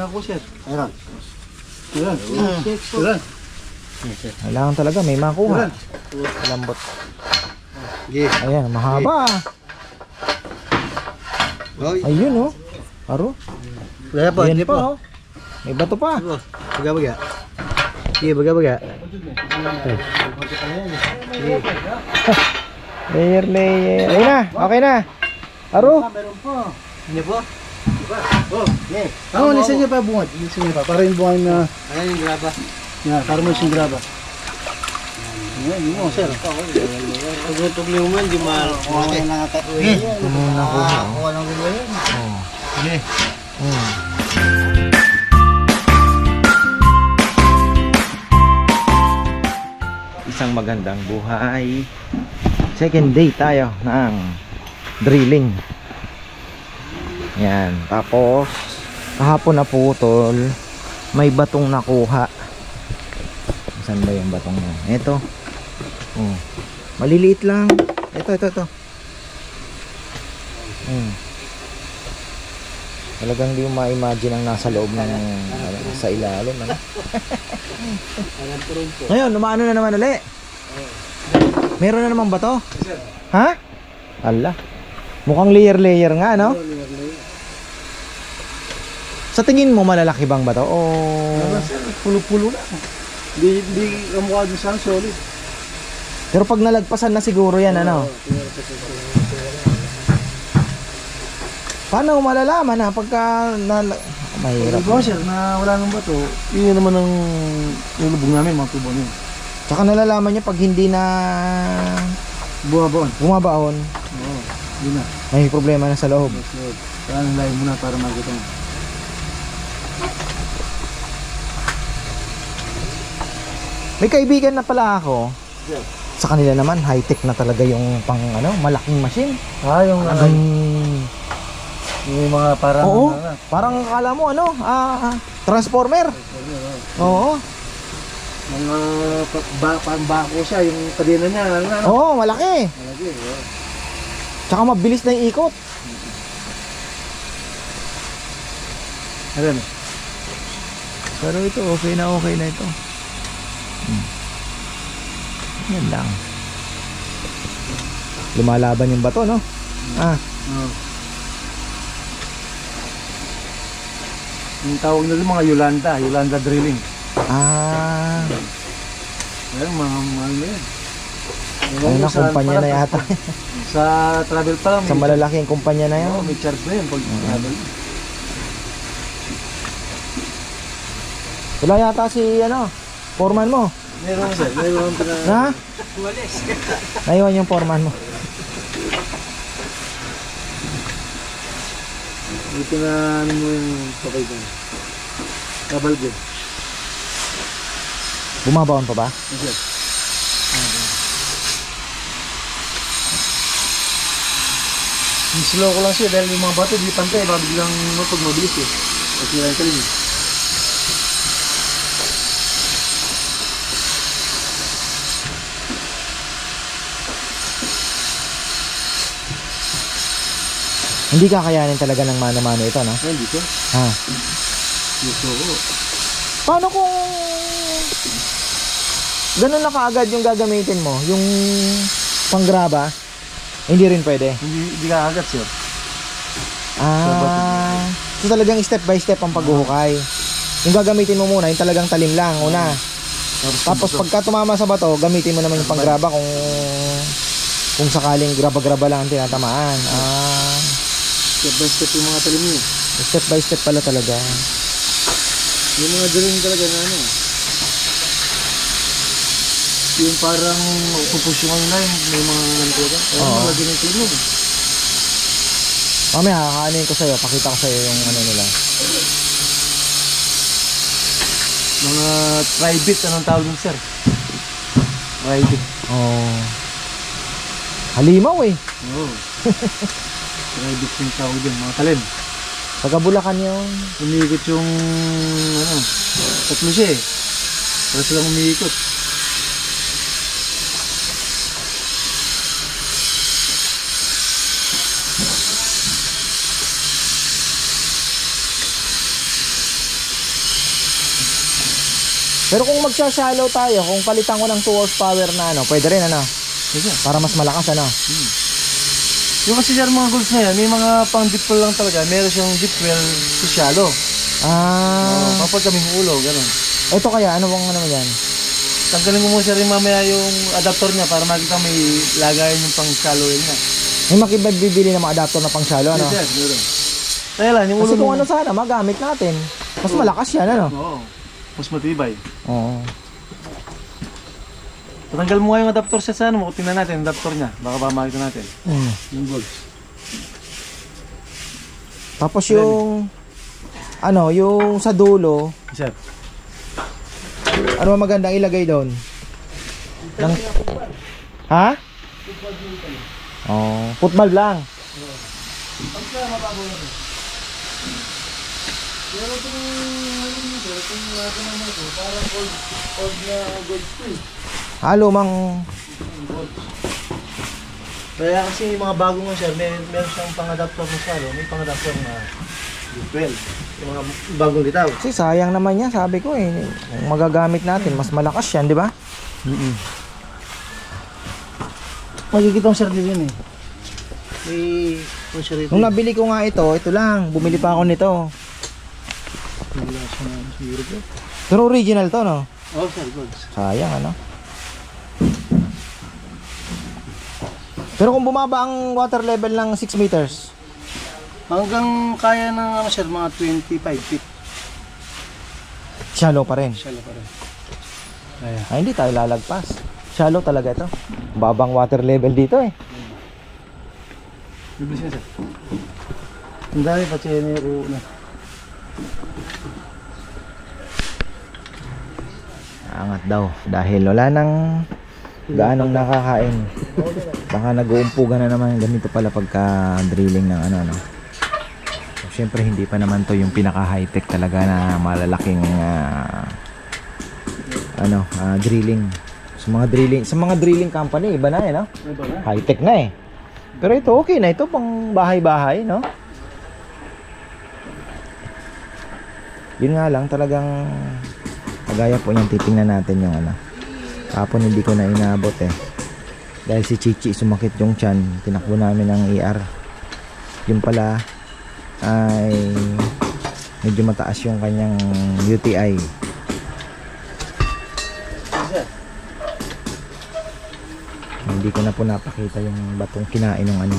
Naku, sir. Ayan. Ayan. Kailangan talaga may makuha. Lambot. Ayan, mahaba. Ayun oh. Aro. Ayan pa oh. May bato pa. Baga-baga. Sige, baga-baga. Layer. Ayun na, okay na. Aro. Meron po. Hindi po? Nisan niyo pa bungad. Nisan niyo pa. Para yung bungad na... Ayan yung graba. Yan, para mo yung graba. Ayan, yun mo, sir. Pag-utog liuman, di mahal. Okay na nga tayo. Kuha lang gulo yun. Sige. Isang magandang buhay. Second day tayo ng drilling. Yan, tapos kahapon na putol, may batong nakuha. Saan ba yung batong yan? Ito. Oh, maliliit lang. Ito. Talagang di mo ma-imagine ang nasa loob ng sa ilalim, ano? Ngayon, umaano na naman ulit. Meron na naman bato? Ha? Ala. Mukhang layer nga, no? Sa tingin mo malalaki bang ba to? O pulo-pulo na. Hindi kamukha dun sa solid. pero pag nalagpasan na siguro yan, ano? Paano malalaman na pagka mahirap? Ito sir, na wala nang bato. Yun naman ang nilubog namin, mga tubo niyo. Tsaka nalalaman niya pag hindi na bumabaon. Oo, yun na. May problema na sa loob. Kaya nang layo muna para makita mo. May kaibigan na pala ako. Sa kanila naman high-tech na talaga yung pang malaking machine. Yung yung mga parang oo, parang akala mo transformer. Oo. Mga bako siya, yung kadena niya. Oo, malaki. Tsaka mabilis na yung ikot. Ayan. Pero ito okay na ito. Yan lang. Lumalaban yung bato, no? Yung tawag nila mga Yolanda drilling. Ayan, mga mahal na yan. Ano na, kumpanya na yata. Sa travel pa lang. Sa malalaking kumpanya na yan. May charge na yan pag travel. Wala yata si foreman mo. Meron sir, meron pa na. Ha? Naiwan yung foreman mo. Dito na mo yung pakay ko. Kabalgod. Bumabaon pa ba? Yes. Slow ko lang siya dahil yung mga bato di pantay, biglang pag mabilis eh. Kasi lang kalim. Hindi kakayanin talaga ng mano-mano ito, no? Hindi ko. Ha? Gusto ko. Paano kung ganun na kaagad yung gagamitin mo? Yung panggraba? Hindi rin pwede? Hindi kaagad, sir. So talagang step by step ang paghuhukay. Yung gagamitin mo muna, yung talagang talim lang, una. Tapos pagka tumama sa bato, gamitin mo naman yung panggraba kung sakaling graba-graba lang ang tinatamaan. Step by step yung mga talim niyo. Step by step pala talaga. Yung mga drilling talaga na yung parang pupush yung line, may mga ganito ka. Mga ganito mo. Mamaya kakanin ko sa'yo, pakita ko sa'yo yung nila. Mga tri-bit, anong tawag nun sir? Tri-bit. Halimaw eh. Tri-bit yung tawag dun, mga talim. Pagkabulakan yung umiikot yung tatlo siya eh. Para silang umiikot. Pero kung magsha-shallow tayo, kung palitan ko ng 2 horsepower na ano, pwede rin ano? Sige. Para mas malakas ano? Yung kasi sir, mga golds na yan, may mga pang deep well lang talaga. Meron siyang deep well sa shallow. Kapag kaming ulo, gano'n. Ito kaya, ano bang ano yan? Tanggalin ko mo sir yung mamaya yung adapter niya para makita may lagayan yung pang shallow niya. May makibibili ng mga adapter na pang shallow, ano? Yes, sir, meron. Kaya lang, yung ulo kasi kung ano sana, magamit natin. Mas malakas yan, ano? Oo. Mas matibay. Oo. Patanggal mo nga yung adapter sa ano mo, tingnan natin yung adapter niya. Baka ba makita natin. Yung golds. Tapos yung ano, yung sa dulo, Sir. ano magandang ilagay doon? Ha? Oh, football lang. Pero itong natin naman ito, parang old na gold steel. Halo mang Kaya kasi yung mga bago nga sir, meron siyang pang-adapter na salo, may pang-adapter na well, yung mga bagong litaw. kasi sayang naman yan, sabi ko eh. Kung magagamit natin, mas malakas yan, di ba? Magkikita ko sir din yun eh. May conservative. Nung nabili ko nga ito lang, bumili pa ako nito. Pero original to, no? Oh sir, goods. Sayang, ano? Pero kung bumaba ang water level ng 6 meters, Hanggang kaya ng ano sir, mga 25 feet. shallow pa rin. Shallow pa rin. Kaya. Ay, hindi tayo lalagpas. Shallow talaga ito. Babang water level dito eh. Bibilis na sir. Ang dami pa siya na. Angat daw dahil wala nang gaanong nakakain. Baka nag-uumpugan na naman ganito pala pagka drilling ng ano. So, syempre hindi pa naman to yung pinaka high-tech talaga na malalaking drilling. Sa mga drilling company iba na eh, no? High-tech na eh. Pero ito okay na, ito pang bahay-bahay, no? Yun nga lang talagang kagaya po niyan, titingnan natin yung ano. Kapon hindi ko na inabot eh. Dahil si Chichi sumakit yung tiyan, tinakbo namin ng ER. Yung pala ay medyo mataas yung kanyang UTI. Hindi ko na po napakita yung batong kinain ng ano.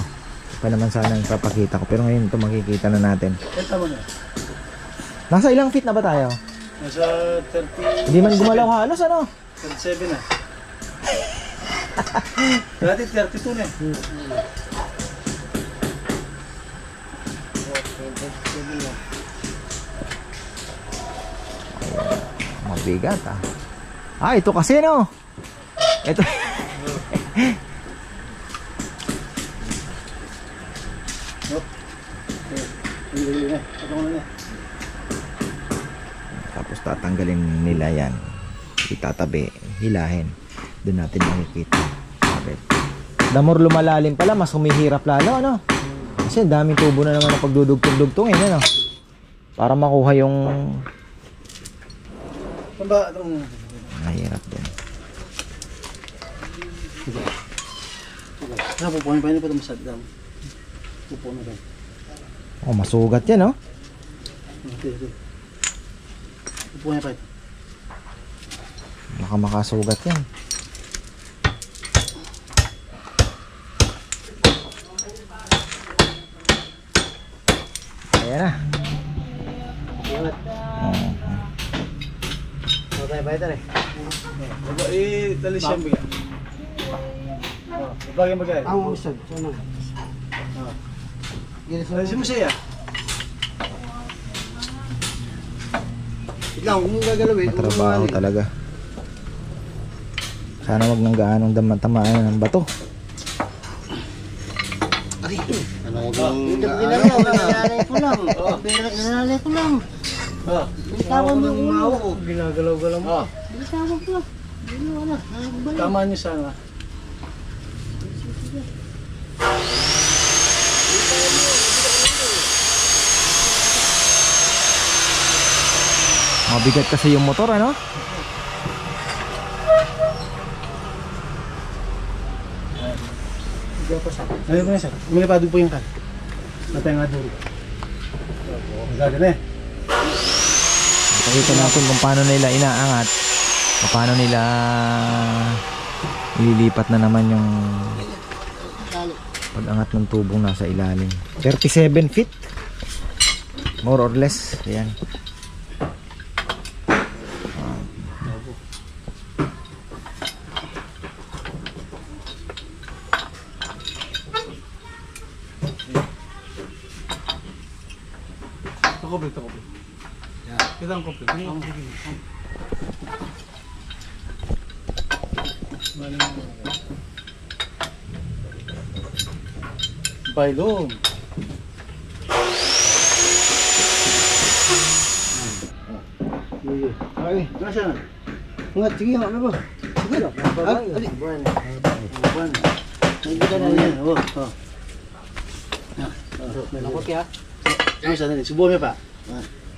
Pa naman sana yung papakita ko, pero ngayon ito makikita na natin. Ito mo na. Nasa ilang feet na ba tayo? Nasa 30. Hindi man gumalaw halos, ano? 37 na. Dati 32 na. Mabigat ah. Ah, ito kasi no. Ito. Tapos tatanggalin nila yan. Itatabi, hilahin. Doon natin makikita. Kapit. Damor lumalalim pala, mas humihirap lalo, ano? Kasi daming tubo na naman na pagdudugtong-dugtong eh, ano? Para makuha yung mahirap din. Pupunin pa yun pa ito masadam. Pupunin na ito. Oh, masugat yan, oh. Pupunin pa ito. Baka makasugat yan. Ayan na. Tayo dali siya bigay. Bagay magay. Ang usad. Dali mo siya. Ikaw, kung gagalawin. Matrabaho talaga. Sana wag nang gaanong tamaan ng bato. Ano ginagawa ko lang. Ginagawa ko lang. Tawag mo yung ulo. Ginagalaw-galaw mo. Tawag ko. Tama niyo sana. Mabigat kasi yung motor, ano? Ayun po na sir. Umilipado po yung kan. Natay nga duro. Maganda na eh. Pakita natin kung paano nila inaangat. Paano nila ililipat na naman yung pag-angat ng tubong nasa ilalim. 37 feet. More or less. Ayan. Ito ko. Kita ang kopi. Bailon. Ay, nasaan? Ngat, sige nga, ano ba? Sige lang. Ali. Buwan. Nagkita na yan. Nakot kaya? Ano saan na? Subuhan mo pa.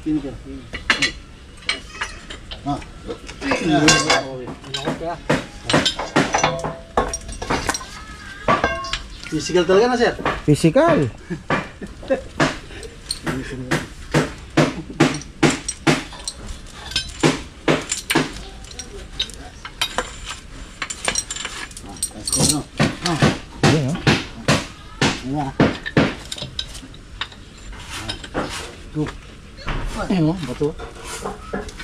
Pini ka. Nakot kaya? Physical talaga na, sir. Physical. Ayan, Ayun, bato.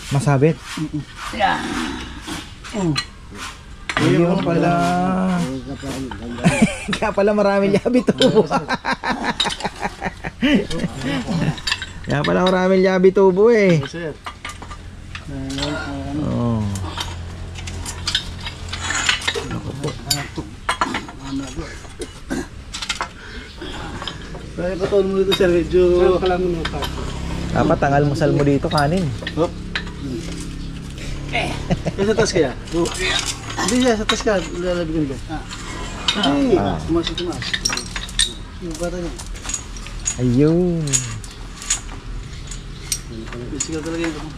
masabit. Ayun pala. Kaya pala maraming yabi tubo. Kaya pala maraming yabi tubo eh. Sir. Oh. Kaya patol mo dito, sir. Medyo... Dapat ang almusal mo dito kanin. Hop. Sa taas kaya? Hindi siya, sa taas ka. Lalabigan ko. Ay, tumas. Yung bata niya. Ayun. Physical talaga yun.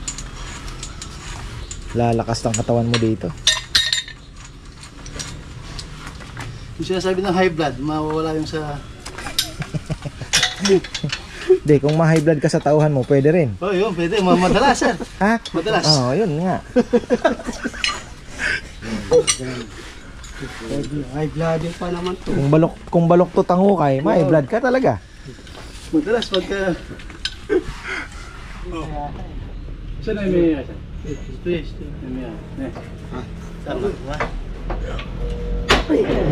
Lalakas ng katawan mo dito. Yung sinasabi ng high blood, mawawala yung sa... Hindi, kung ma-high blood ka sa tauhan mo, pwede rin. Oh, yun, pwede. Madalas, sir. Ha? Madalas. Oo, yun nga. High blood pa naman to. Kung balok to tangukay, ma-high blood ka talaga. Madalas pagka... Saan na yung may sir? Ito. Tama.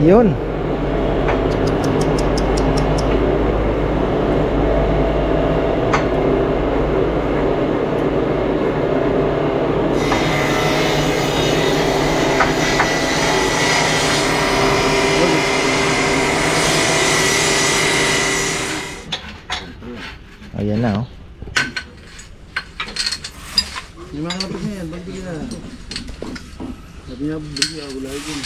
Yun. Ayan na, oh. Yung mga kapag niya yan, bagay na. Sabi niya, bagay ako lagi din.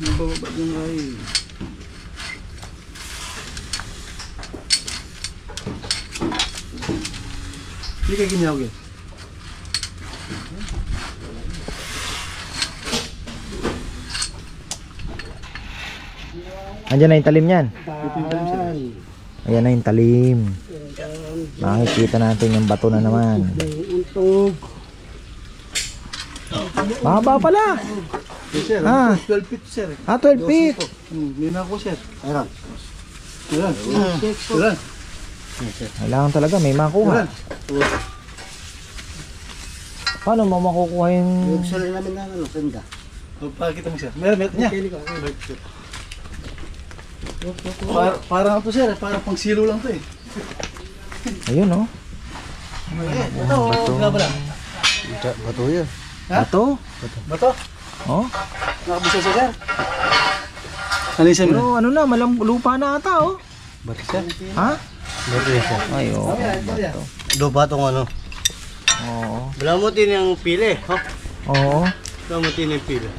Nabababa yung ay. Hindi kayo ginyaw, eh. Andiyan na yung talim niyan. Ito yung talim, sir. Ayan na yung talim. Makikita natin yung bato na naman. Mahaba pala. Yes, sir. Ah. 12 feet, sir. 12 feet. May na ako, sir. Ayan. Kailangan talaga may makuha. Paano mo makukuha yung... Yung sir namin na ano, senda. Pakita mo, sir. Meron niya. Parang ito, sir. Parang pang silo lang ito eh. Ayun, oh. Ito, bala. Bato yun. Bato. Bato? Oh. Nakabisa siya, sir. Alisin mo. Pero ano na, lupa na ata, oh. Bato, sir. Ha? Bato yun siya. Ay, oh. Do batong ano? Oo. Balamutin yung pili. Ha? Oo. Balamutin yung pili.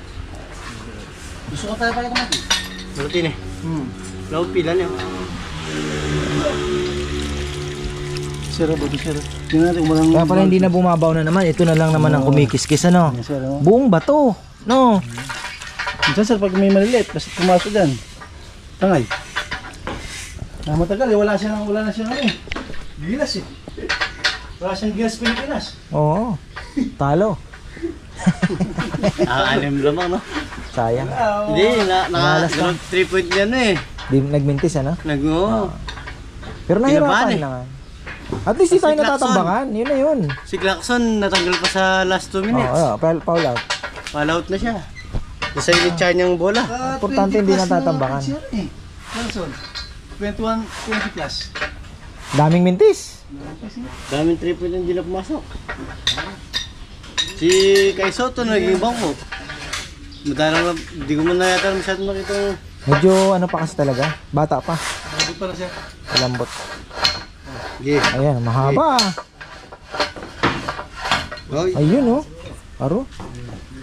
Gusto ko tayo pala kamati. Balamutin eh. Balamutin pila niya. Sir, babi sir. Tingnan natin kung walang... Kaya pala hindi na bumabaw na naman. Ito na lang naman ang kumikis-kis, ano? Yes, sir, oh. Buong bato, no? Minsan sir, pag may maliliit, basta pumasok dyan. Tangay. Matagal eh, wala na siyang ano eh. Gilas eh. Wala siyang gilas Pilipinas. Oo. Talo. Anim lamang, no? Sayang. Hindi, Malas lang. 3 point yan eh. Di nagmintis, ano? Oo. Pero Kinabahan nahirapan eh. naman. At least di tayo Si Claxon. natatambakan. Yun na yun. Si Claxon natanggal pa sa last 2 minutes. Oo, foul out. Fall out na siya. Nasa ilitsa niyang bola. Importante hindi natatambakan. Nelson, 21, 20 plus. Daming mintis. Daming 3 point hindi na pumasok. Si Kai Soto naging bangko. Madalang hindi ko man na yata masyadong nakita. Medyo ano pa kasi talaga. Bata pa. Hindi pala siya. Malambot. Yeah. Ayan, mahaba. Ayun, oh. Aro.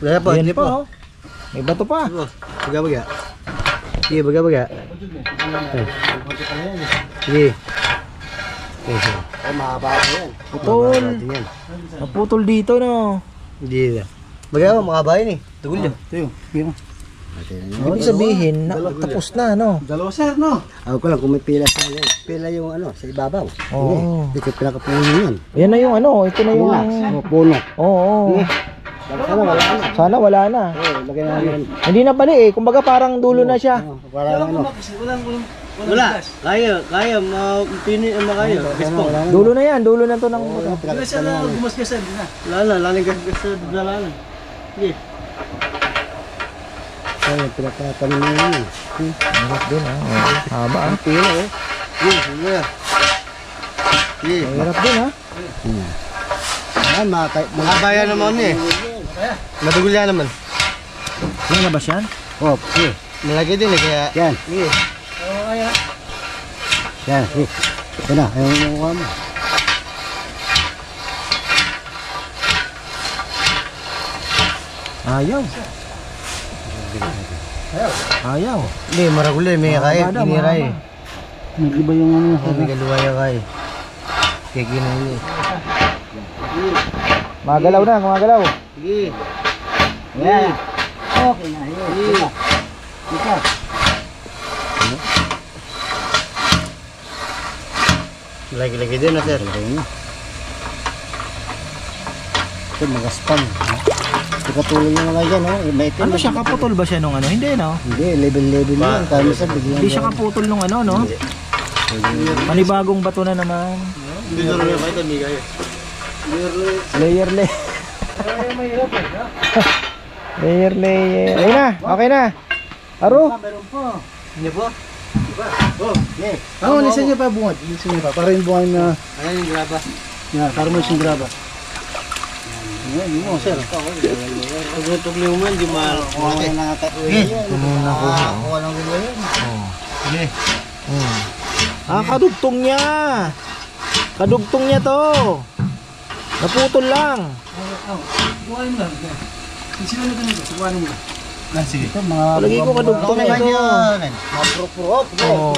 Wala pa, Ayan hindi pa, pa. oh. May bato pa. Baga-baga. Sige, baga-baga. Sige. Ay, mahaba ako yan. Putol. Naputol dito, no. Hindi na. Baga, mahaba yun eh. Tugol yan. Ito yun. Biro. Ibig sabihin, tapos na, no. Dalawa sir, no? Ako ko lang kung may pila sa yan. Pila yung ano, sa ibabaw. Oo. Hindi ko pinakapuno yun. Yan na yung ano, ito na yung... O, puno. Oo. Sana wala na. Sana wala na. Lagyan na namin. Hindi na pali eh. Kumbaga parang dulo na siya. Parang ano. Wala. Kaya. Mapini ang makaya. Bispong. Dulo na yan. Dulo na to ng... Wala siya na gumasgasan. Hindi na. Lala. Laling gas sa dalalan. Sige. Kaya pinakatanim na yun. Hirap din, ha. Haba, ha. Pila eh. Sige. Sige. Sige. Hirap din, ha. Ayan, Mahaba yan naman eh. Madugol yan naman. Lalabas yan? Oh, sige. Malaki din eh. Kaya. Yan. Sige. Yan, sige. Ito na, ayaw mo kuha mo. Ayaw. Ayaw. Hindi, maragul eh. May kaya. Mahaba daw, Kinira mahaba. eh. Nag-iba yung ano. May kaluwaya kaya. Kaya kinira eh. Magalaw na, gumagalaw. Sige. Yan. Okay na, yun. Sige. Ika. Lagi-lagi din na sir. Ito, magaspang. Ito katulong yung mga dyan, no? May itim. Ano siya, kaputol ba siya nung ano? Hindi, no? Hindi, level-level yan. Kaya sa bigyan. Hindi siya kaputol nung ano, no? Panibagong bato na naman. Hindi na rin kahit amiga eh. Layer. Layer. Ayun na, okay na. Aro. Hindi po? Oo, lisan niya pa bungad. Lisan niya pa. Para yung bungad na... Ayan yung graba. Yan, para mo yung graba. Yan, yun mo sir. Pag natugli mo man, di mahal. Okay na nga tayo. Muna ko. Kuha lang din yun. Sige. Kadugtong niya. Kadugtong niya to. Naputol lang. Bukain mo lang. Sila na ganito. Bukain mo lang. Sige. Ito, mga... Palagi ko kadugtong Mga ito. Mga puro-puro. Oo.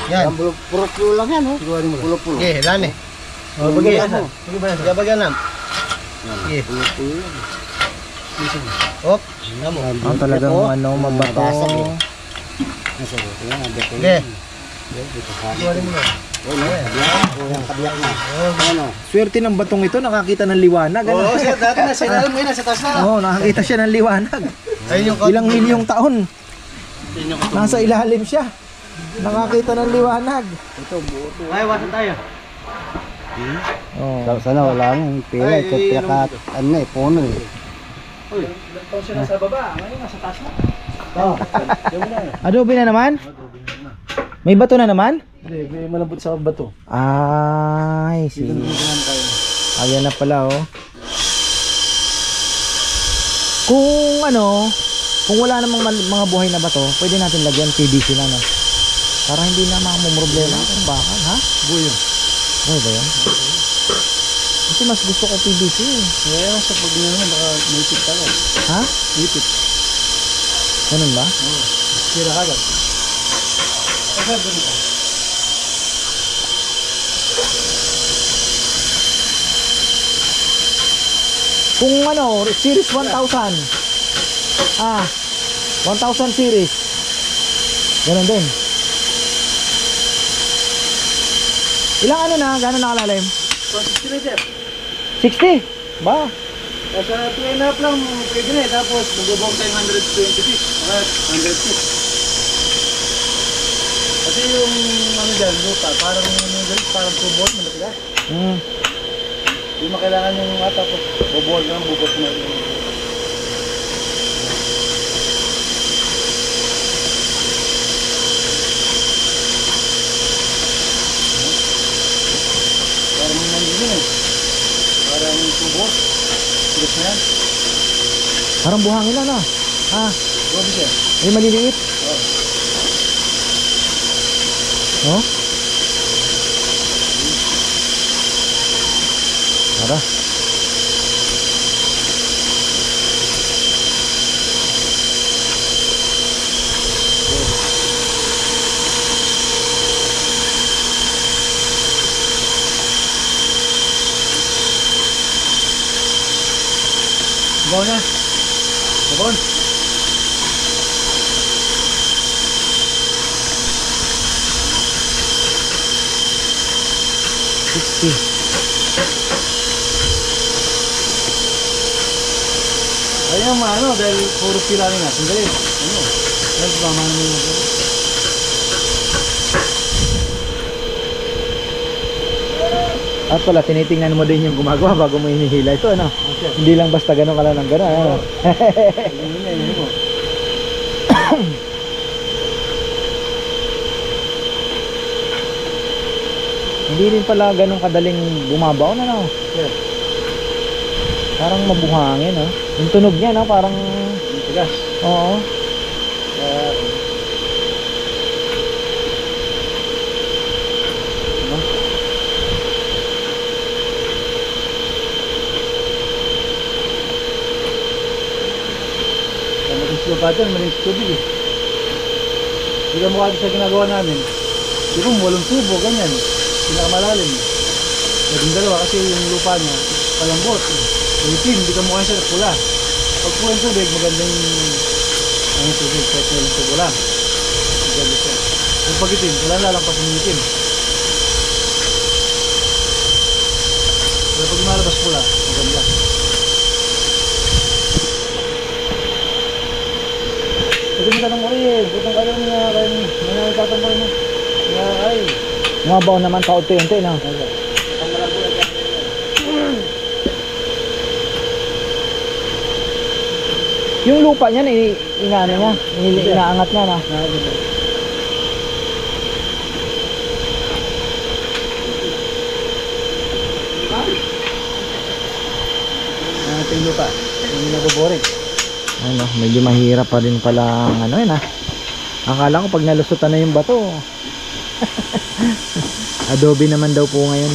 Yan. Puro-puro lang yan, no? Bukain mo lang. Puro-puro. Sige, lani. Oh, bagay. Sige, bagay nam. Sige. Hop. Namo. Ang talagang ano, mabato. Nasa dito yan, dito Sige. kabiyak na. Ano? Swerte ng batong ito, nakakita ng liwanag. Ano? Oo, sir. Dati na. Sa ilalim mo yun. Sa taas na. Oo, nakakita siya ng liwanag. Ayun yung Ilang milyong taon. Ayun yung Nasa ilalim siya. Nakakita ng liwanag. Ay, wasan tayo. Oh. Sana wala nga, yung pila, ito pinaka, ano na eh, puno eh. Ito siya nasa baba. Ngayon nasa taas na. Adobe na naman? May bato na naman? Hindi, may malambot sa bato. Ay, see. Ayan na pala, oh. Kung ano, kung wala namang mga buhay na bato, pwede natin lagyan PVC na, no? Para hindi na mamumroblema kung bakal, ha? Buyo. Ano ba yan? Kasi mas gusto ko PVC, eh. Ngayon sa pag naman baka may ipit ka lang. Ha? Ipit. Ganun ba? Sira ka agad. Ay, sir, ganun ka. Kung ano, series 1000. 1000 series. Ganun din. Ilang ano na, gano'n nakalalim? 60 meter. 60? Ba? Sa 2.5 lang, pwede na eh. Tapos, mag-ubong tayo 120 feet. 100 feet. Kasi yung ano dyan, lupa, parang tubot na matigas. Hindi mo kailangan yung tapos bubol na, bubot na yung... Parang nandun eh. Parang tubot. Tigas na yan. Parang buhangin na na. Grabe siya. May maliliit. Oh? Tara. Bawa na. Babon. Ayun ang ano, dahil puro pila rin natin. Dali. Ano? Dahil ba man mo yung At pala, tinitingnan mo din yung gumagawa bago mo hinihila ito, ano? Okay. Hindi lang basta ganun ka lang ng ganun, ano? Yun mo. Hindi rin pala ganun kadaling bumabaw, ano? Sir, Parang mabuhangin, no? Yung tunog niya, no? Parang, ang tigas. oo. Yung pattern, malinis tubig eh. Hindi ka mukha sa ginagawa namin. Hindi ko walang tubo, ganyan. Pinakamalalim. Naging dalawa kasi yung lupa niya, palambot. Yung itim, hindi ka mukha siya pula. Pag po yung tubig, magandang ang tubig, kahit walang tubo lang. Maganda siya. Yung pag itim, wala lalampas yung itim. Pero pag malabas pula, maganda. Ito mo tanong mo rin, butang kayo niya, kaya nangyayatatan ko rin mo. Ay. Bumabaw naman kaunti-unti, no? Yung lupa niya, inaano niya, inaangat niya, no? Ating lupa, yung naboboring. Ano, medyo mahirap pa rin pala ang ano yun, ha? Akala ko pag nalusutan na yung bato. Adobe naman daw po ngayon.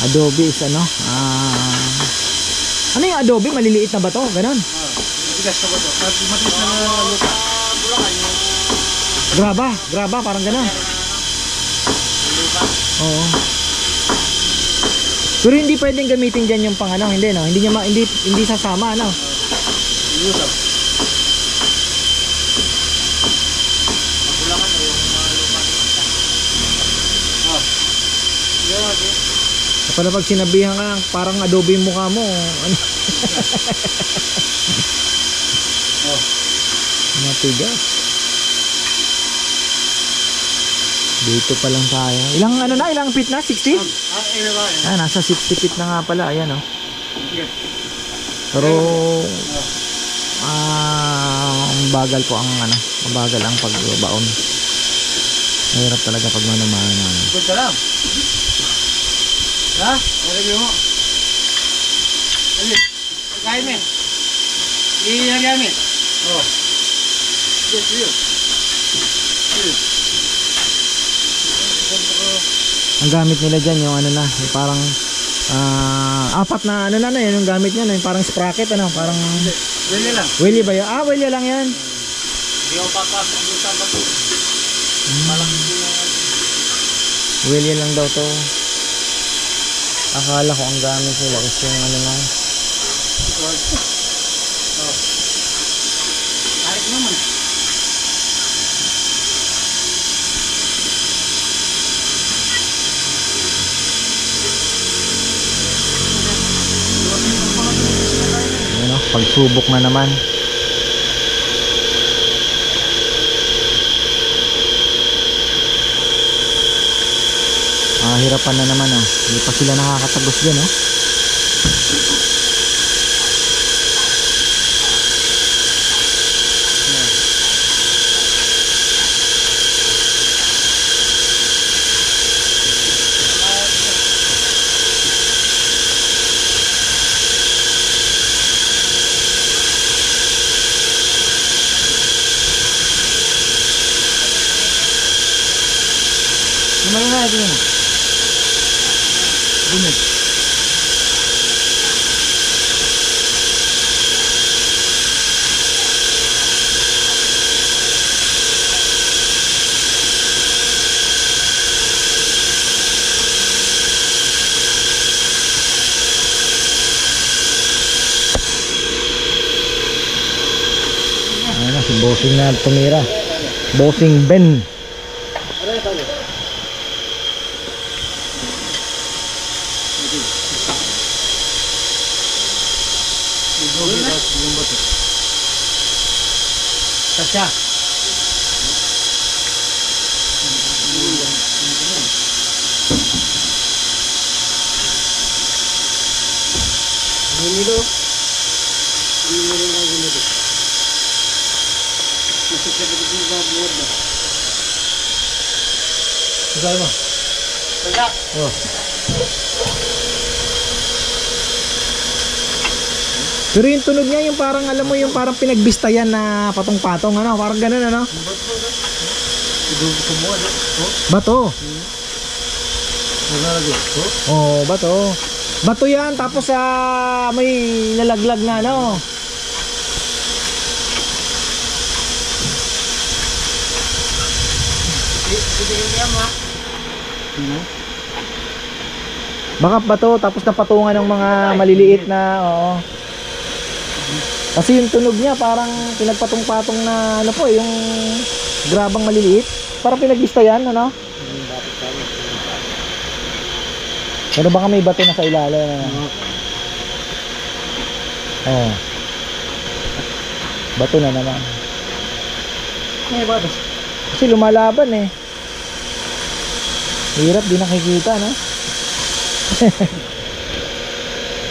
Adobe is ano? Ano yung adobe? Maliliit na bato? Ganon? Matigas na bato. Matigas na lupa. Graba, parang ganon. Oo. Pero hindi pwedeng gamitin dyan yung pang ano, hindi no? Hindi sasama, ano? Iusap. Kapag pag sinabihan ka, parang adobe yung mukha mo. Ano? Matigas. Dito pa lang tayo. Ilang feet na? 60? Nasa 60 feet na nga pala. Ayan, oh. Pero bagal po ang ano, mabagal ang pagbaon. Mahirap talaga pag manumana. Good ka lang. Ha? Nalagay mo. Alit. Kaya mo. Iharya mo. Oh. Yes, yes. Ang gamit nila dyan yung ano na, yung parang apat na ano na yun yung gamit niya, yung parang sprocket, ano, parang Wilya lang. Willy ba yun? Willy lang yan. Hindi ako papasok doon sa bato. Malaki din yung Willy lang daw to. Akala ko ang gamit nila is yung ano lang. Tarik naman. Ano, pagsubok na naman. Hirapan na naman ah. Hindi pa sila nakakatagos dyan oh. Lumayo na ito yun. Bunit. Ayan na, si bossing na tumira. Bossing Ben. Tasya. Gumilo. Gumilo na gumilo. Masukit ito yung buwad na. Saan mo? Tasya. Oh. Pero yung tunog niya, yung parang alam mo yung parang pinagbistayan na patong-patong ano, parang ganun ano. Bato. Oh, bato. Bato yan tapos may nalaglag na ano. Baka bato tapos napatungan ng mga maliliit na oo. Kasi yung tunog niya parang pinagpatong-patong na ano po yung grabang maliliit. Parang pinagbistayan ano. Pero baka may bato na sa ilalim ano. Oh. Bato na naman. May bato. Kasi lumalaban eh. Hirap di nakikita no.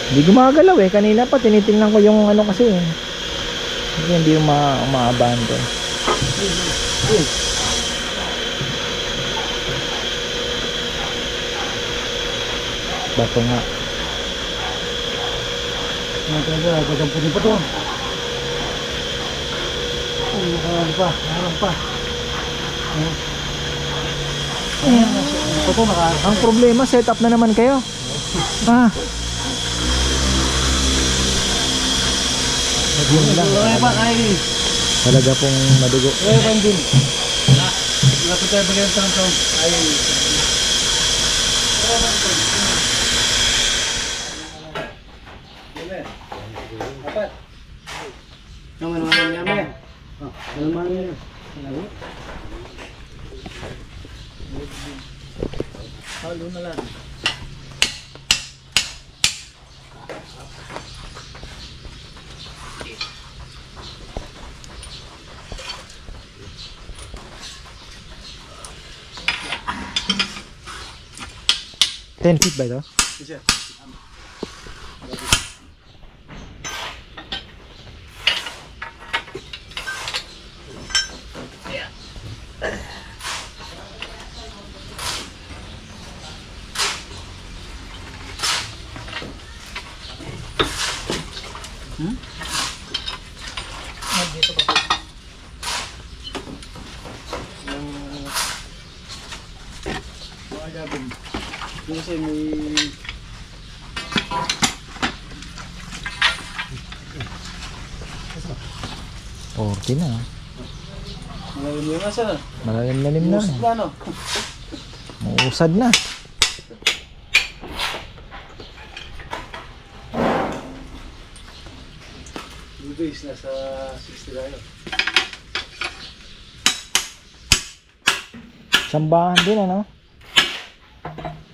Hindi gumagalaw eh. Kanina pa tinitingnan ko yung ano kasi eh. Hindi yung umaabante. Bato nga. Gagampunin pa to. Meron pa. Ang problema, set up na naman kayo. Ah. Yun lang. Talaga pong madugo. Lapit tayo bagay ng tangtong. Naman namin. Naman namin. Halo na lang. Ten feet ba ito? Isa. Dito ba? Kasi may 40 na. malalim na sir. Malalim na. Musla no? Mausad na. base na sa 60 tayo. Sambahan din ano?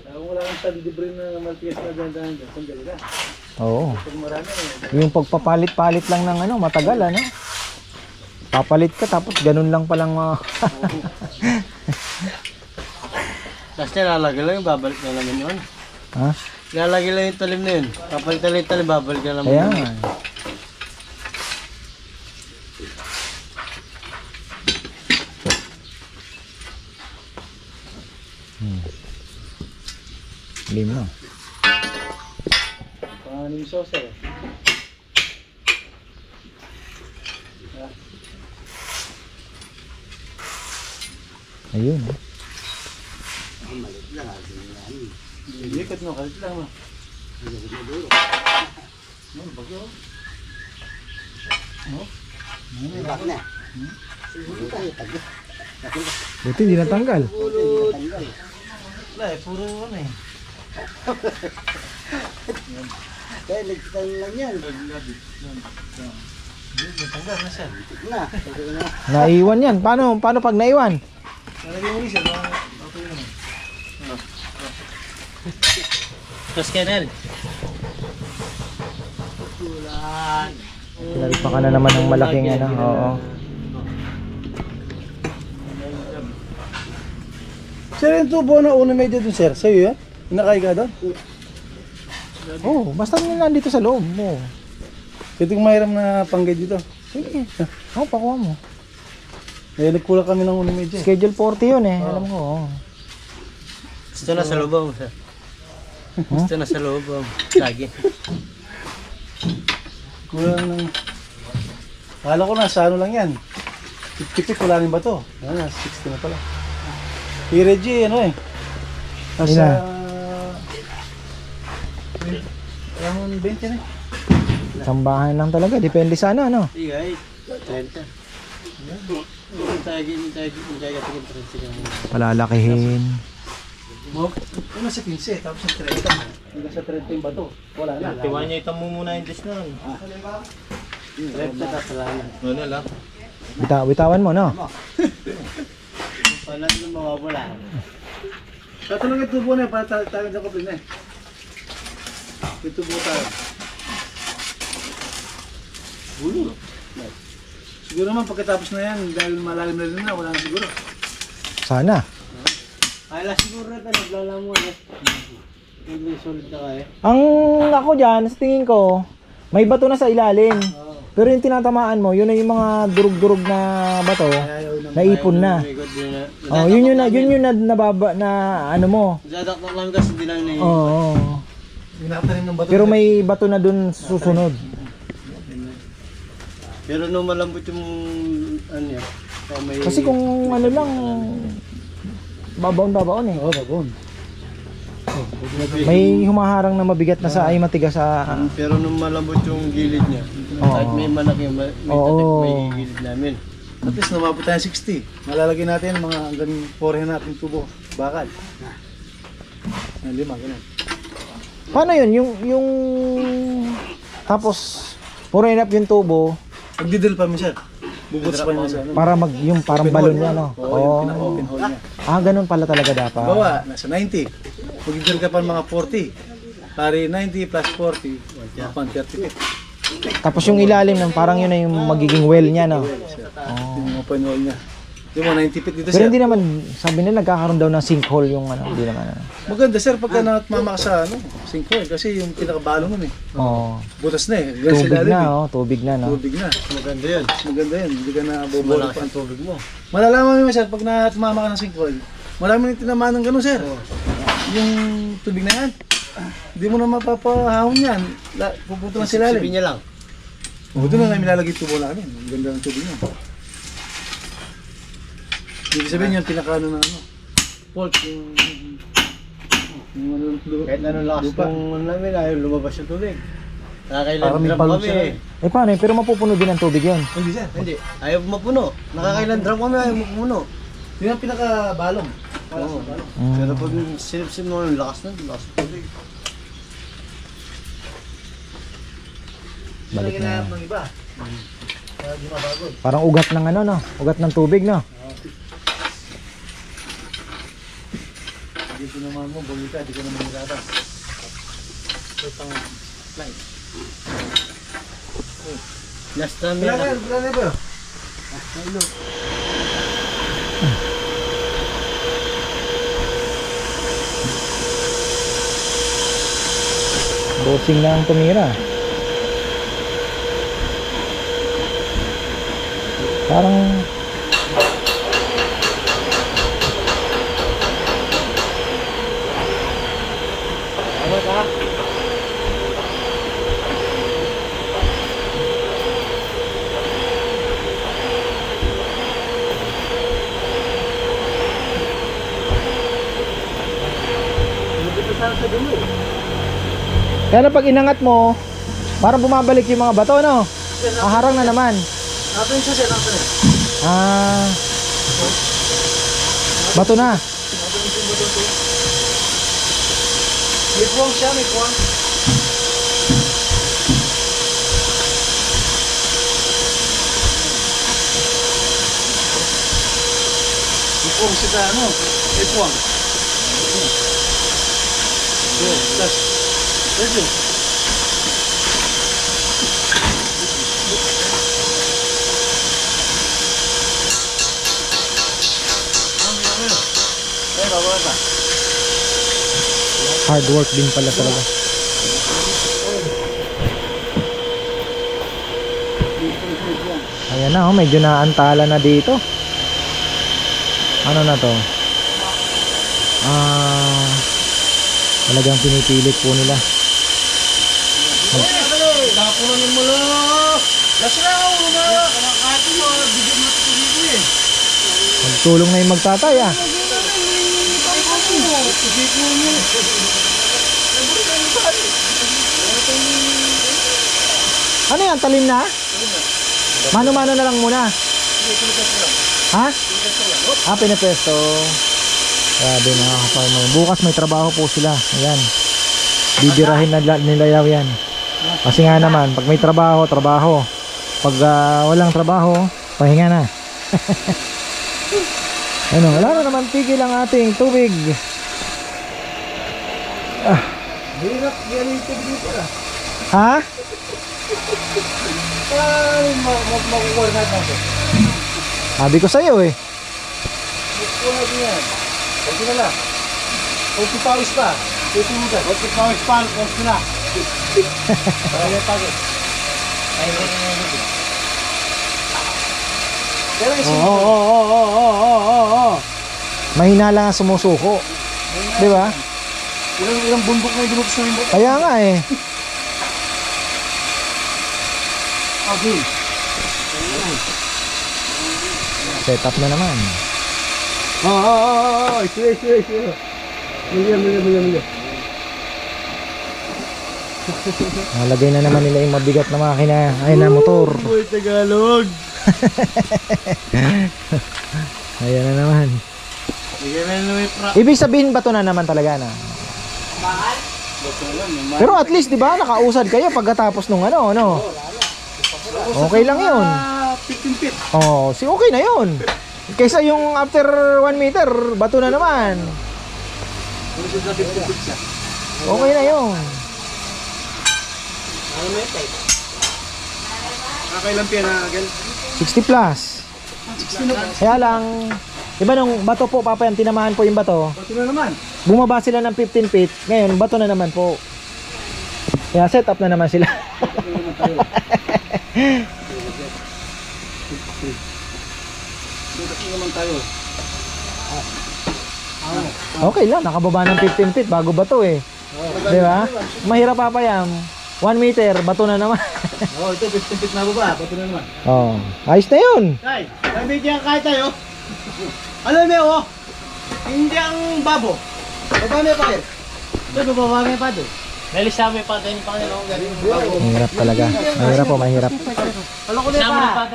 Kung wala kang talibre na matigas na dandahan dyan, sandali na. Oo. Pag marami Yung pagpapalit-palit lang ng ano, matagal ano? Papalit ka tapos ganun lang palang Tapos nilalagay lang yung babalik na naman yun. Ha? Nilalagay lang yung talim na yun. Kapalitan lang yung talim, babalik na naman Ayan. yun. Lima. Pangalan yung saucer eh. Ayun. Ikot mo, kalit lang mo. Ano, bagyo? Buti di natanggal. Wala eh, puro ano eh. Kaya nagsitan lang yan. Tanggal na siya. Na. Naiwan yan. Paano pag naiwan? Nalagay mo rin siya, okay naman. Tapos Kenel. Pinalipa ka na naman ng malaking ano. Oo. Sir, yung tubo na una medyo dun sir, sa'yo yan? Inakay ka doon? Oh, basta nandito sa loob mo. Ito yung mahiram na panggay dito. Sige. Oh, pakuha mo. Eh, nagkulang kami ng una medyo. Schedule 40 yun eh. Alam ko. Oh. Gusto na sa loob sir. Gusto na sa loob lagi. Kulang ng... Kala ko na, sa ano lang yan. Tipik, wala rin ba to? Ah, 60 na pala. P-Reg, ano eh. Ina. Ramon 20 na eh. Sambahan lang talaga. Depende sa ano. Iya, 30. Tayo Palalakihin. Una sa 15, tapos sa 30. Hanggang sa 30 yung bato. Wala na. Tiwan niya ito muna yung dish na. 30 tapos lang. Ano lang? Bitawan mo, no? Wala din mawawala. Tatulong yung tubo na para tayo dyan kapit na eh. Yung tubo tayo. Siguro naman pagkatapos na yan, dahil malalim na rin na, wala na siguro. Sana. Kaya siguro na naglalamuan eh. Hindi solid na kaya. Ang ako dyan, sa tingin ko, may bato na sa ilalim. Pero yung tinatamaan mo, yun na yung mga durug-durug na bato, naipon na. Oh, yun yun na nababa na ano mo. Dadaktak lang kasi hindi lang na yun. Oo. Minatanim ng bato. Pero may bato na dun susunod. Pero no malambot yung ano yan. May... Kasi kung ano lang, babaon eh. Oo, bagoon. May humaharang na mabigat na sa ay matigas sa... Pero nung malambot yung gilid niya, Oo. kahit may malaki, may Oo. tatik, may gilid namin. At least namabot tayo 60. Malalagay natin mga hanggang 4 natin tubo. Bakal. Yan, 5, ganun. Paano yun? Yung... Tapos, puro up yung tubo Magdidil pa minsan. Bubuts pa niya sa ano. para yung parang balon niya, no? Oo, yung pinaka-open hole niya. Ganun pala talaga dapat. Bawa, nasa 90. Magdidil ka pa mga 40. Pari 90 plus 40, 130. Tapos yung ilalim ng parang yun na yung magiging well niya, no? Yung open hole niya. Di mo, 90 feet dito Pero sir. hindi naman, sabi nila nagkakaroon daw ng sinkhole yung ano, hindi naman ano. Maganda sir pagka natmama ka sa ano, sinkhole. Kasi yung pinakabalo nun eh. Oo. Butas na eh. Hanggang sa Tubig ilalim na, eh. oh, tubig na, no? Tubig na. Maganda yun. Maganda yun. Hindi ka na bobola Malakas pa. ang tubig mo. Malalaman mo sir pag natmama ka ng sinkhole. Marami nang tinamaan ng gano'n sir. Yung tubig na yan. Hindi mo na mapapahahon yan. Pupunta lang sa ilalim. Sipin niya lang. O, doon na namin nilalagay yung tubo namin. Ang ganda ng tubig niya. Ibig sabihin yung pinaka-ano na ano. Fault yung ano Kahit anong lakas lupa. ng ano namin, ayaw lumabas yung tubig. Para Nakakailan may drum palong kami siya. eh. Eh paano, pero mapupuno din ang tubig yun. Hindi sir. Hindi, ayaw mapuno. Nakakailan drum kami, ayaw mapuno. Yun ang pinaka-balong. Wala sa balong. Pero pag sinipsip mo, yung lakas ng tubig. Balik na. Ng iba. Di mabagod. Parang ugat ng ano, no? Ugat ng tubig, no? Dito naman mo, bumita, di ka naman nilata. Itong flight. Last time yan. Wala na ba? Bossing lang tumira. Parang Ano ka? kaya na pag inangat mo, parang bumabalik yung mga bato, no? Aharang na naman. Ato yung sasya, ato na. Ah. Bato na. May puwang siya, may puwang. May puwang siya sa ano? May puwang. Tapos, medyo. Ay, bawa ka. Hard work din pala talaga. Ayan na, oh, medyo naantala na dito. Ano na to? Talagang pinipilit po nila. Kapunan mo lo. Lasraw na. Kahit mo bigyan mo ito dito eh. Magtulong na yung magtatay, ah. Ano yan? Talim na? Mano-mano na lang muna. Ha? Pinapesto. Grabe na kapag bukas may trabaho po sila. Ayan. Bibirahin na nila yan. Kasi nga naman, pag may trabaho, trabaho. Pag walang trabaho, pahinga na. Ano, wala na naman tigil ang ating tubig. Hirap yan yung tubig dito ah. Ha? Makukuha natin. Sabi ko sa'yo eh. Makukuha natin yan. Kunti na lang. Kunti pawis pa. Kunti mo dyan. Kunti pawis pa. Kunti na. Para yan pagod. Ayun na yung pero Oo. Mahina lang ang sumusuko. Di ba? ilang bundok na yung binuksan yung bundok. Kaya nga eh. Okay. Set up na naman. Sige. Muli. Nalagay na naman nila yung mabigat na makina. Ay na motor. Uy, Tagalog. Ayan na naman. Sige, may Ibig sabihin bato na naman talaga na. Pero at least 'di ba nakausad kayo pagkatapos nung ano, no? Okay lang 'yun. 15 feet. Oh, okay na 'yun. Kaysa yung after 1 meter, bato na naman. Okay na 'yun. Nakailan piya na agad? 60 plus. Kaya lang, iba nung bato po, papayan, tinamahan po yung bato. Bato na naman. Bumaba sila ng 15 feet. Ngayon, bato na naman po. Kaya set up na naman sila. Dito naman tayo. Okay lang, nakababa ng 15 feet bago bato eh. Di ba? Mahirap papayam. 1 meter, bato na naman. Oh, ito 15 feet na baba. Bato na naman. Oh, ayos na yun. Tay, sabi diyan kahit tayo. Alam mo, hindi ang babo. Baba may pa rin. Ito, baba may pa rin. Nalisa may pa rin pa rin. Mahirap talaga. Mahirap po, mahirap. Alam ko na pa.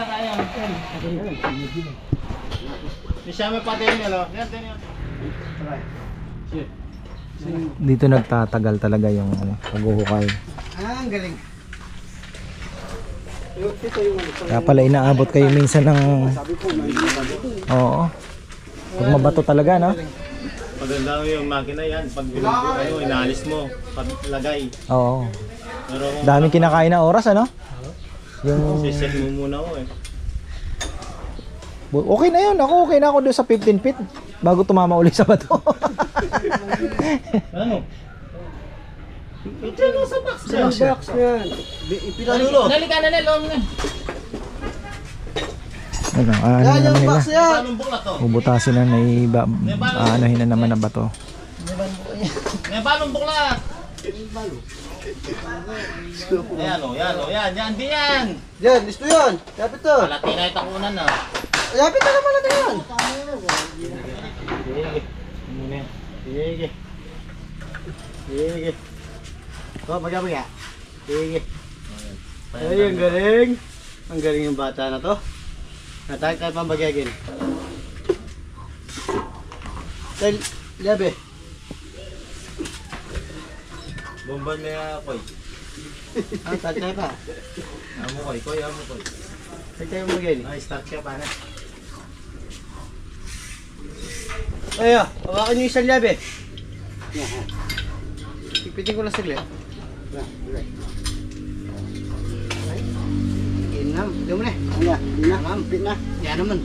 Nalisa may pa rin. Dito nagtatagal talaga yung paghuhukay. Ang galing. Kaya pala inaabot kayo minsan ng... Oo. Pag mabato talaga, no? Maganda yung makina yan. Pag inaalis mo, paglagay. Oo. Pero kung Daming kinakain na oras, ano? Yung... siset mo muna ako eh. Okay na yun. Okay na ako doon sa 15 feet. Bago tumama ulit sa bato. Ano? Ito na sa box Sa box yan. Ipinalulo. Nalika na nilong na. Ano, ano Yan naman yung nila. box yan. Anong buklat to? Bubutasin na na aanohin na naman na bato. May balong buklat. Ayan o, yan o, yan, di yan. Yan, listo yan. Yapit to. Latina yung takunan na. Yapit na naman natin yan. Sige. Sige. Oh, magkabay ka. Sige. Ay, ang galing. Ang galing yung bata na to. Natay kahit pambagagin. Dahil, labi. Bomban niya, Koy. Ang start tayo pa. Amo, Koy. Amo, Koy. Start tayo pambagagin. Ay, start siya pa na. Ayo, hawakan niyo yung isang labi. Ipitin ko lang saglit. Inam, diyan mo na. Ayan, inam, pit na. Yan naman.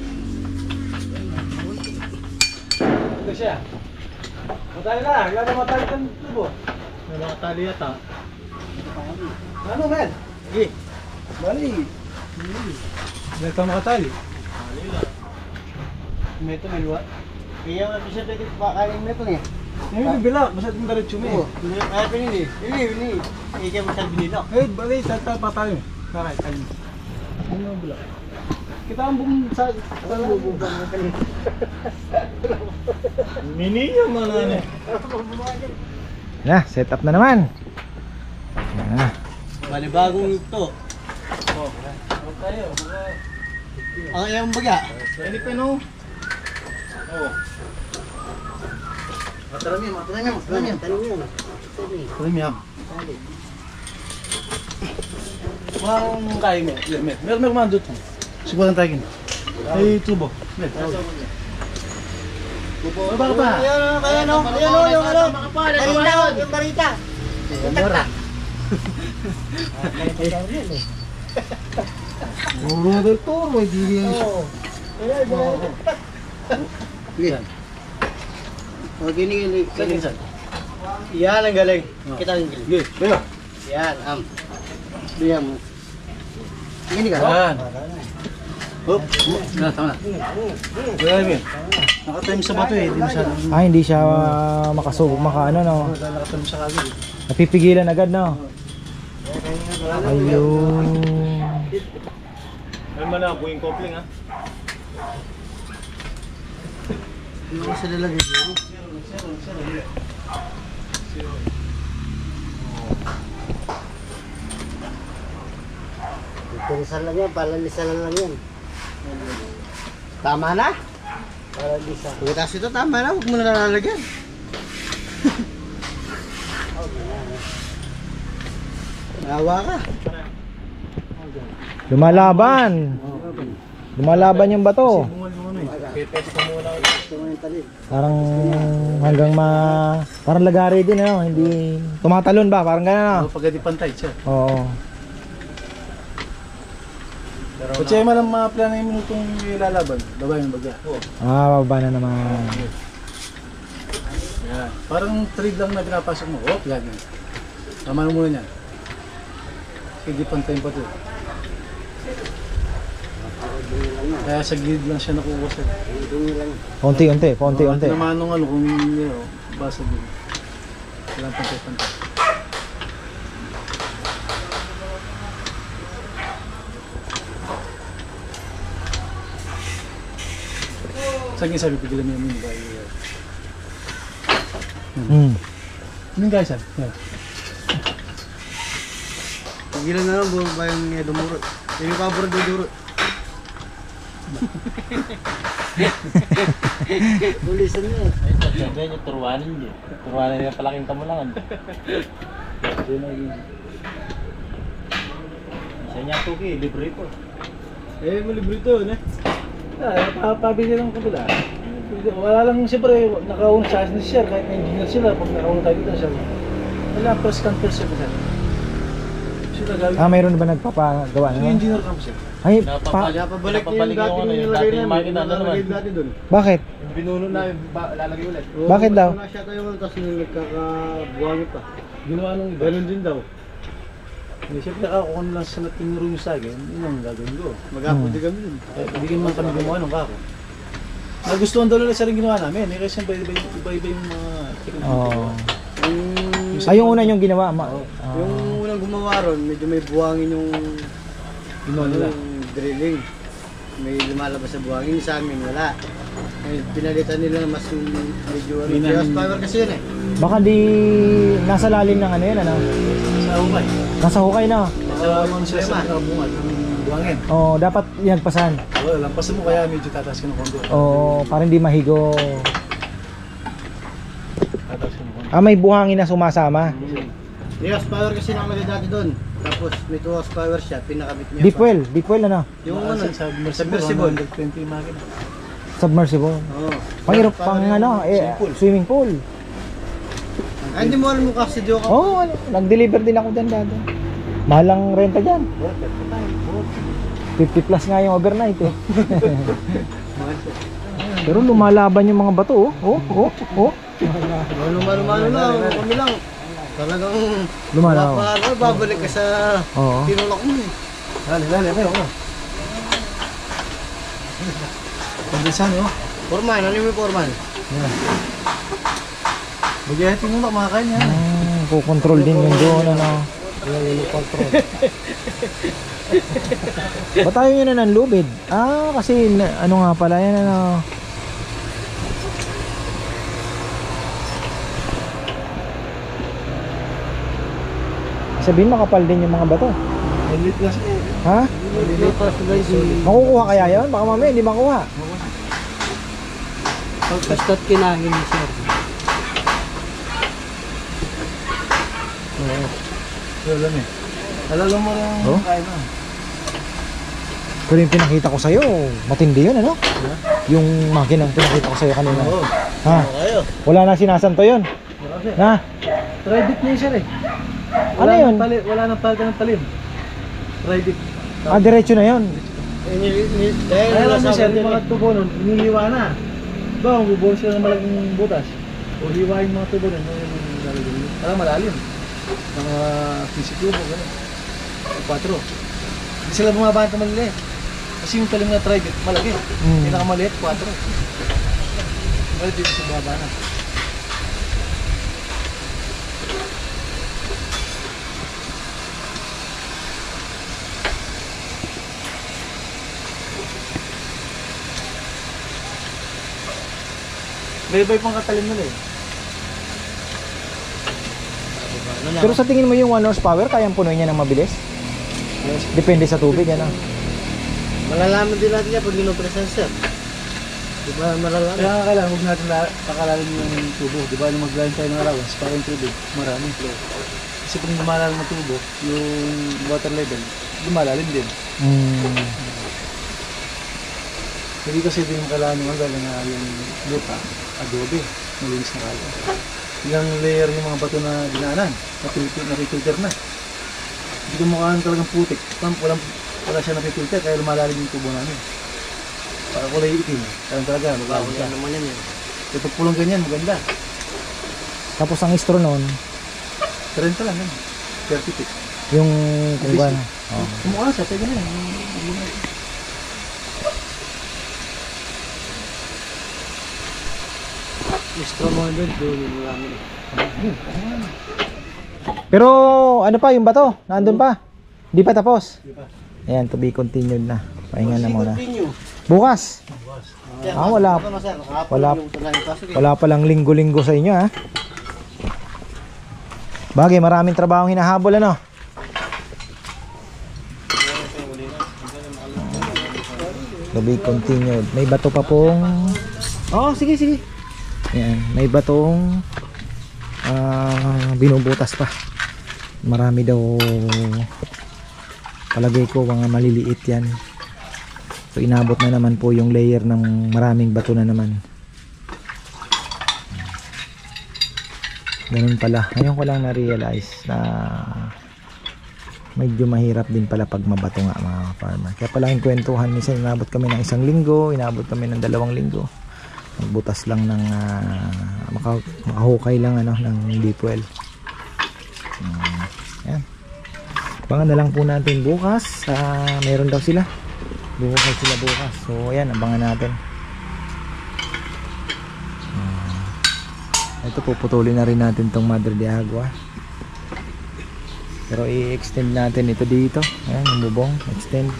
Ito siya. Matali na. Wala na matali ng tubo. May mga tali yata. Ano, men? Sige. Bali. Dahil ka makatali. Tali lang. May ito, may luwa. Kaya wala pa siya pwede pakain mo ito niya. May bibila. Basta itong diretso mo. Oo. Kaya pinili. Pinili. Ikaw mo siya binilok. Eh, bali. Tata pa tayo. Karay, tayo. Ano ang bula? Kita ang buong sa... Mini yung mga ano. Na, set up na naman. Yan. Balibagong ito. Ang iyong baga. Pwede pa no? Oo. Mataram yan. Premium. Mang kain mo. Meron may kumandot. Siguro tayo gini. Ay, tubo. Baba ka pa. Ayan o, yung ano. Barita o, yung barita. Yung taktak. Uro del toro. Hindi yan. Yan. O, gini. Yan ang galing. Kita ang galing. Sige, bayo. Yan, Bigyan mo. Gini ka? Yan. Hop. Tama na. Bayo. Nakatime sa bato eh. Hindi masyadong... Hindi siya makasubok, makaano, no? Nakatime sa kagad eh. Napipigilan agad, no? Ayun. Ay man na, buwing coupling ha. Ano ko sa lalagay dito? Pilisan lang yan, palalisan lang yan. Tama na? Palalisan. Pagkatapos ito, tama na, huwag mo na nalalagyan. Nawa ka. Lumalaban yung bato. Parang hanggang parang lagari din, ano? Hindi tumatalon ba? Parang gano'n, no? Pagka di pantay siya. Oo. Kutsi mo lang mga plano yung minutong ilalaban. Babay yung bagya. Bababa na naman. Yan. Parang thread lang na pinapasok mo. Oh, lagi. Tama na muna yan. Sige, pantayin pa ito. Kaya sa gilid lang siya nakuha sa. Paunti-unti. Naman nung ano, kung basa din. Kailangan pantay-pantay. Sige, sabi, pigilan mo yung bahay. Ano guys, yan? Pagilan na lang, buong bayang dumurot. Yung pabor dumurot. Pulisan niya. Ay, sabi niya, turuanin niya. Turuanin niya palaking kamulangan. Sa inyo tuki, libre ito. Eh, malibre ito, ne? Pabili lang kabila. Wala lang, siyempre, nakauna sa akin si Sir, kahit na engineer sila, pag nakauna tayo dito, Sir. Wala, first come first serve, Sir. Sila gawin. Mayroon ba nagpapagawa Yung na? engineer kami, Sir. Ay, Napapabalik yung dati nilagay namin, nilalagay dati doon. bakit? Yung binuno na, lalagay ulit. Bakit daw? Wala siya tayo, tapos nagkakabuhangin pa. Ginawa nung iba. Ganun din daw. Hindi, siyempre, kung lang sa natinuro yung sa akin, yun ang gagawin ko. Mag-apod kami dun. Hindi naman kami gumawa ng kako. Nagustuhan daw nila sa rin ginawa namin. Eh, kasi iba-iba yung mga technique. Oh. Ay, yung una yung ginawa. Yung unang gumawa ron, medyo may buhangin yung Ginawa nila. yung drilling. May lumalabas sa buhangin, sa amin wala. Ay, pinalitan nila mas yung medyo ano. Yun ang- Kaya power kasi yun eh. Baka di nasa lalim ng ano yun, ano? Sa umay. Nasa hukay na. Sa mga sila sa bunga, ng buhangin. Oh, dapat yagpasan. Oo, lampasan mo kaya medyo tataas ka ng kondo. Oh, para hindi mahigo. Tataas ka ng kondo. May buhangin na sumasama. May horsepower kasi nakalagay dati doon. Tapos may 2 horsepower siya, pinakabit niya. Deep well ano? Yung Sa ano, submersible. 120 makina. Submersible. oo. Panghirap pang ano, swimming pool. Ay, hindi mo alam mo kasi Diyo ka. Oh, nag-deliver din ako dyan dati. Mahalang renta dyan. 50 plus nga yung overnight eh. Pero lumalaban yung mga bato oh. Oh. Lumano na, kami lang. Talagang Lumalaban. babalik ka sa Oo. tinulak mo eh. Lali, kayo. Pagdasan, oh. Foreman, ano yung foreman? Mag-ihatin mo na, makakain yan. Kukontrol din yung doon ano. Ba't ayaw nyo na ng lubid? Kasi ano nga pala yan ano. Sabihin makapal din yung mga bato. Malit na siya. Ha? Makukuha kaya yun? Baka mamaya hindi makuha. Basta't kinahin ni sir. Oo. Alam eh. Alala mo rin Oh? yung kain mo. Pero yung pinakita ko sa'yo, matindi yun ano? Yung makinang pinakita ko sa'yo kanina. Oo. Ha? Kayo. Wala na sinasanto yun. Kasi, Ha? try dip niya sir eh. Ano yun? Wala nang palitan ng talim. Try dip. Diretso na yun. Kaya lang mo sir, yung mga tubo nun, inihiwa na. Ba, kung bubuhos sila ng malaking butas, o hiwain mga tubo nun, yung lalagyan nyo. Parang malalim. Mga 15 tubo, gano'n. O 4. Hindi sila bumabanta maliliit. Kasi yung talim na try dip, malaki. Pinakamaliit, 4. Maliliit dito sa baba na. May iba pang katalim nila eh. Pero sa tingin mo yung 1 horsepower, kayang punuin niya ng mabilis? Depende sa tubig, ano? Malalaman din natin yan pag ginopresan sir. Di ba malalaman? Kaya nga kailangan huwag natin pakalalim yung tubo. Di ba nung mag-line tayo ng allowance para yung tubig, marami. Kasi kung lumalalim ng tubo, yung water level, lumalalim din. Hindi kasi din kailangan yung yung lupa, adobe, malinis na kala. Ilang layer yung mga bato na dinaanan, napipilter na. Hindi ko mukhaan talagang putik. Wala siya napipilter, kaya lumalalim yung tubo namin. Para kulay itim, kaya talaga, magkakaroon siya. naman yan eh. Kaya pag pulong ganyan, maganda. Tapos ang istro nun, 30 lang yan, 30 feet. yung kung ba, Kumukha siya, pwede na yan. Extra mo doon, doon yung namin. Pero ano pa yung bato? Nandun pa? Di pa tapos? Ayan, to be continued na. Pahinga na muna. Bukas? Wala. Wala palang linggo-linggo sa inyo ha. Bagay, maraming trabahong hinahabol ano? To be continued. May bato pa pong... sige. Ayan, may batong binubutas pa. Marami daw palagay ko mga maliliit yan. So inabot na naman po yung layer ng maraming bato na naman. Ganun pala. Ngayon ko lang na-realize na medyo mahirap din pala pag mabato nga mga farmer. Kaya pala yung kwentuhan, minsan inabot kami ng 1 linggo, inabot kami ng 2 linggo. Magbutas lang ng makahukay lang ng deep well. Yan. Abangan na lang po natin bukas. Meron daw sila. Bukas sila bukas. So ayan, abangan natin. Ito po, putulin na rin natin tong Madre de Agua. Pero i-extend natin ito dito. Ayan, yung bubong, extend.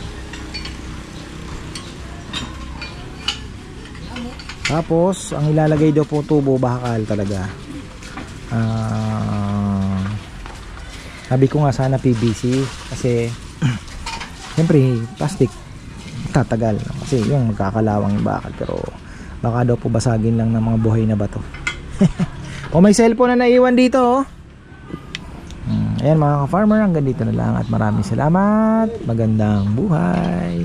Tapos, ang ilalagay daw po tubo, bakal talaga. Sabi ko nga sana PVC. Kasi, siyempre, plastic, tatagal. Kasi yung magkakalawang yung bakal. Pero, baka daw po basagin lang ng mga buhay na bato. O may cellphone na naiwan dito, oh. Ayan mga ka-farmer, hanggang dito na lang at maraming salamat. Magandang buhay.